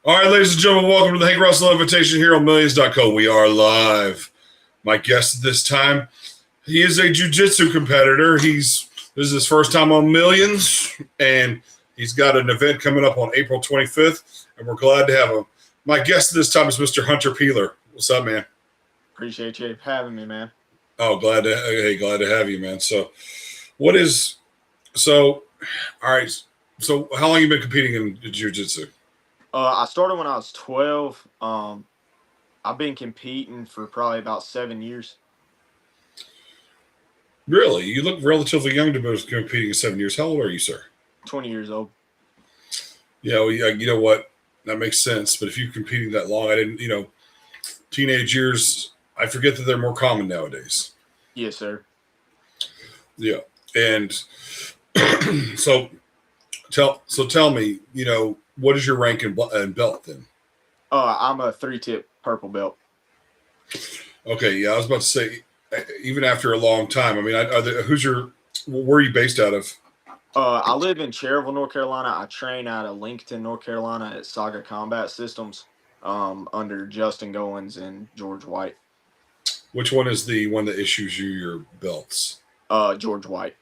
All right, ladies and gentlemen, welcome to the Hank Russell Invitation here on Millions.co. We are live. My guest this time, he is a jiu-jitsu competitor. This is his first time on Millions, and he's got an event coming up on April 25th, and we're glad to have him. My guest this time is Mr. Hunter Peeler. What's up, man? Appreciate you having me, man. Oh, glad to have you, man. What is so? All right. So, how long you been competing in jiu-jitsu? I started when I was 12. I've been competing for probably about 7 years. Really? You look relatively young to be competing in 7 years. How old are you, sir? 20 years old. Yeah, well, you know what? That makes sense. But if you're competing that long, I didn't, teenage years, I forget that they're more common nowadays. Yes, sir. Yeah. And so tell me, what is your rank and belt then? I'm a 3-tip purple belt. Okay. Yeah. I was about to say, even after a long time, I mean, where are you based out of? I live in Cherryville, North Carolina. I train out of Lincoln, North Carolina at Saga Combat Systems under Justin Goins and George White. Which one is the one that issues you your belts? George White.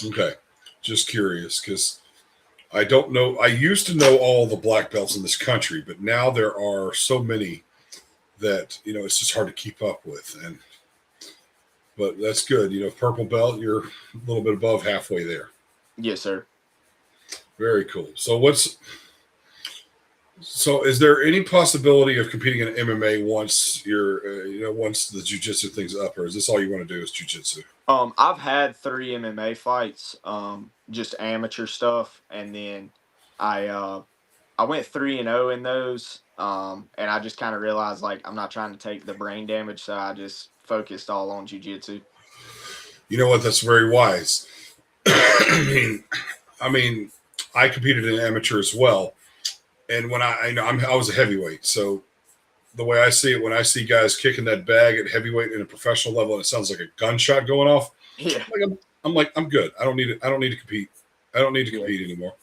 Okay. Just curious because I don't know. I used to know all the black belts in this country, but now there are so many that it's just hard to keep up with. But that's good. Purple belt, you're a little bit above halfway there. Yes, sir. Very cool. So is there any possibility of competing in MMA once once the jiu-jitsu thing's up, or is this all you want to do is jiu-jitsu? I've had 3 MMA fights, just amateur stuff, and then I went 3-0 in those, and I just kind of realized like I'm not trying to take the brain damage, so I just focused all on jujitsu. You know what? That's very wise. I mean, I competed in amateur as well, and when I was a heavyweight, so the way I see it, when I see guys kicking that bag at heavyweight in a professional level, and it sounds like a gunshot going off, Yeah, I'm good. I don't need it. I don't need to compete. I don't need to yeah, compete anymore.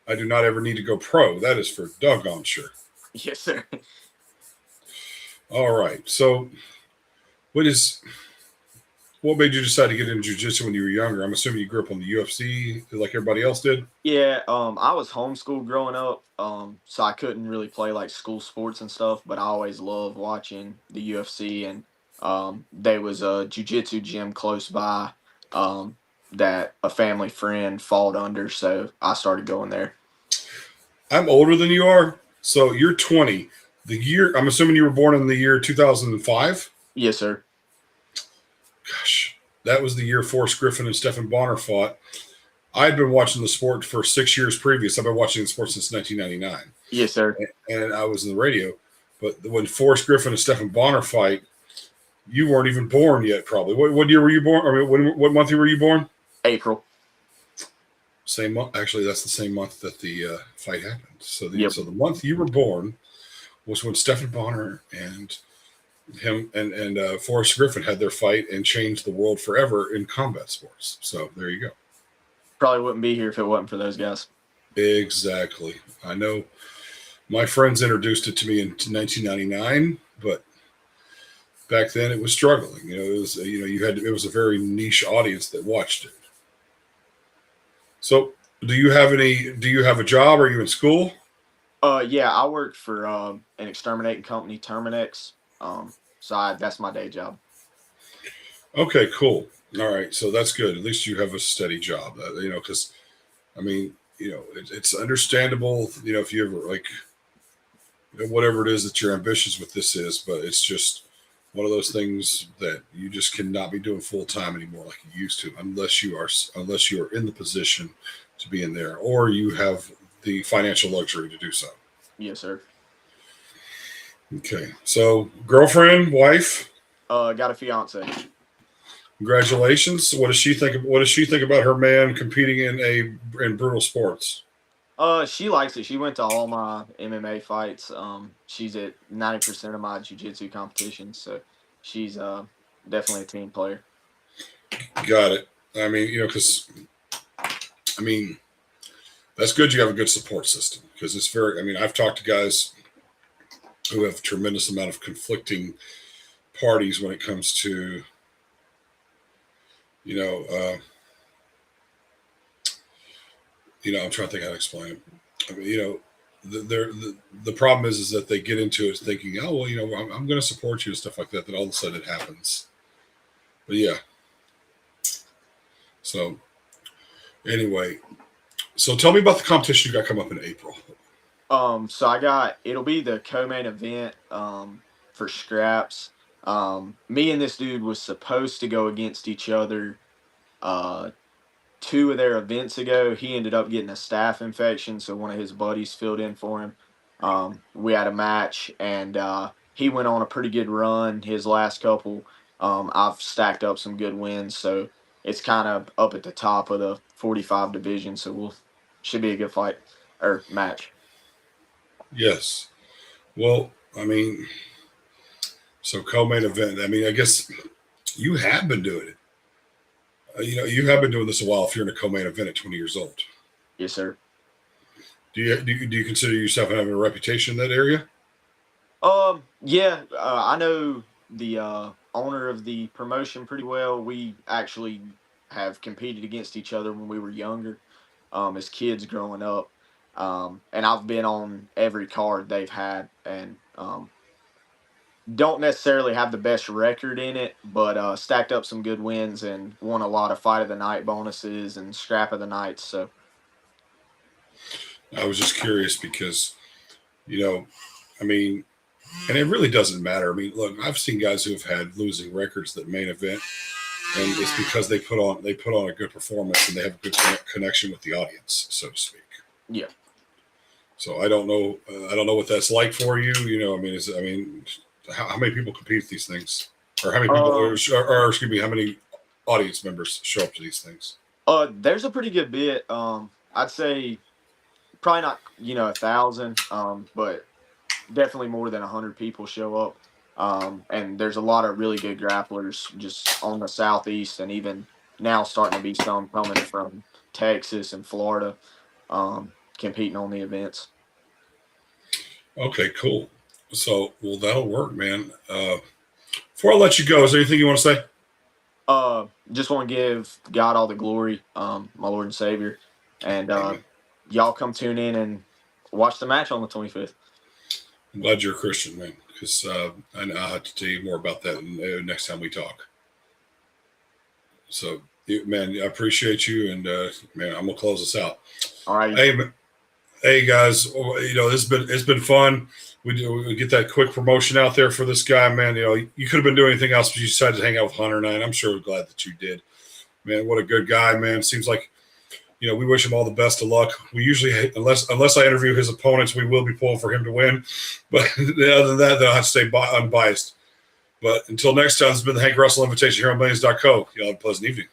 I do not ever need to go pro. That is for doggone sure. yes, sir. All right. So, what is what made you decide to get into jiu-jitsu when you were younger? I'm assuming you grew up on the UFC like everybody else did. Yeah, I was homeschooled growing up, so I couldn't really play like school sports and stuff, but I always loved watching the UFC, and there was a jujitsu gym close by, that a family friend fought under, so I started going there. I'm older than you are, so you're 20. I'm assuming you were born in the year 2005. Yes, sir. Gosh, that was the year Forrest Griffin and Stephen Bonner fought. I'd been watching the sport for 6 years previous. I've been watching the sport since 1999, Yes, sir. and I was in the radio. But when Forrest Griffin and Stephen Bonner fight, you weren't even born yet, probably. What year were you born? I mean, what month were you born? April. Same month. Actually, that's the same month that the fight happened. Yep. So the month you were born was when Stephen Bonner and him and Forrest Griffin had their fight and changed the world forever in combat sports. So there you go. Probably wouldn't be here if it wasn't for those guys. Exactly. I know my friends introduced it to me in 1999, but back then it was struggling. It was it was a very niche audience that watched it. So, do you have a job? Are you in school? Yeah, I worked for an exterminating company, Terminex. That's my day job. Okay, cool. All right, so that's good. At least you have a steady job. Because I mean, it's understandable. If you ever like whatever it is that your ambitions with this is, but it's just one of those things that you just cannot be doing full time anymore like you used to, unless you are in the position to be in there, or you have the financial luxury to do so. Yes, sir. Okay, so girlfriend, wife, Got a fiance. congratulations. What does she think? What does she think about her man competing in brutal sports? She likes it. She went to all my MMA fights. She's at 90% of my jiu-jitsu competitions, so she's definitely a team player. Got it. I mean, because I mean, That's good. You have a good support system because it's very. I mean, I've talked to guys who have a tremendous amount of conflicting parties when it comes to, you know, uh, I'm trying to think how to explain it. I mean, the problem is that they get into it thinking, oh well, I'm going to support you and stuff like that. Then all of a sudden it happens. But yeah. So anyway, so tell me about the competition you got coming up in April. So it'll be the co-main event for scraps. Me and this dude was supposed to go against each other uh two of their events ago. He ended up getting a staph infection, so one of his buddies filled in for him. We had a match, and he went on a pretty good run his last couple. I've stacked up some good wins, so it's kind of up at the top of the 45 division. So we'll should be a good fight or match. Yes. Well, I mean, so co-main event. I mean, I guess you have been doing it. You have been doing this a while. If you're in a co-main event at 20 years old, Yes, sir. Do you consider yourself having a reputation in that area? Yeah, I know the owner of the promotion pretty well. We actually have competed against each other when we were younger, as kids growing up. And I've been on every card they've had, and don't necessarily have the best record in it, but stacked up some good wins and won a lot of fight of the night bonuses and scrap of the nights. So I was just curious because, I mean, and it really doesn't matter. I mean, look, I've seen guys who have had losing records that main event, and it's because they put on a good performance and they have a good connection with the audience, so to speak. yeah. So I don't know. I don't know what that's like for you. How many people compete at these things, or how many people, or excuse me, how many audience members show up to these things? There's a pretty good bit. I'd say probably not 1,000, but definitely more than 100 people show up. And there's a lot of really good grapplers just on the southeast, and even now starting to be some coming from Texas and Florida, competing on the events. Okay, cool. So, well, that'll work, man. Before I let you go, is there anything you want to say? Just want to give God all the glory, my Lord and Savior, and Amen. y'all come tune in and watch the match on the 25th. I'm glad you're a Christian, man, because I'll have to tell you more about that next time we talk. So, man, I appreciate you, and man, I'm gonna close this out. All right. Hey guys, it's been fun. We get that quick promotion out there for this guy, man. You could have been doing anything else, but you decided to hang out with Hunter and I, and I'm sure we're glad that you did. Man, what a good guy, man. Seems like we wish him all the best of luck. We usually, unless I interview his opponents, we will be pulling for him to win. But other than that, they'll have to stay unbiased. But until next time, this has been the Hank Russell Invitation here on Millions.co. Y'all have a pleasant evening.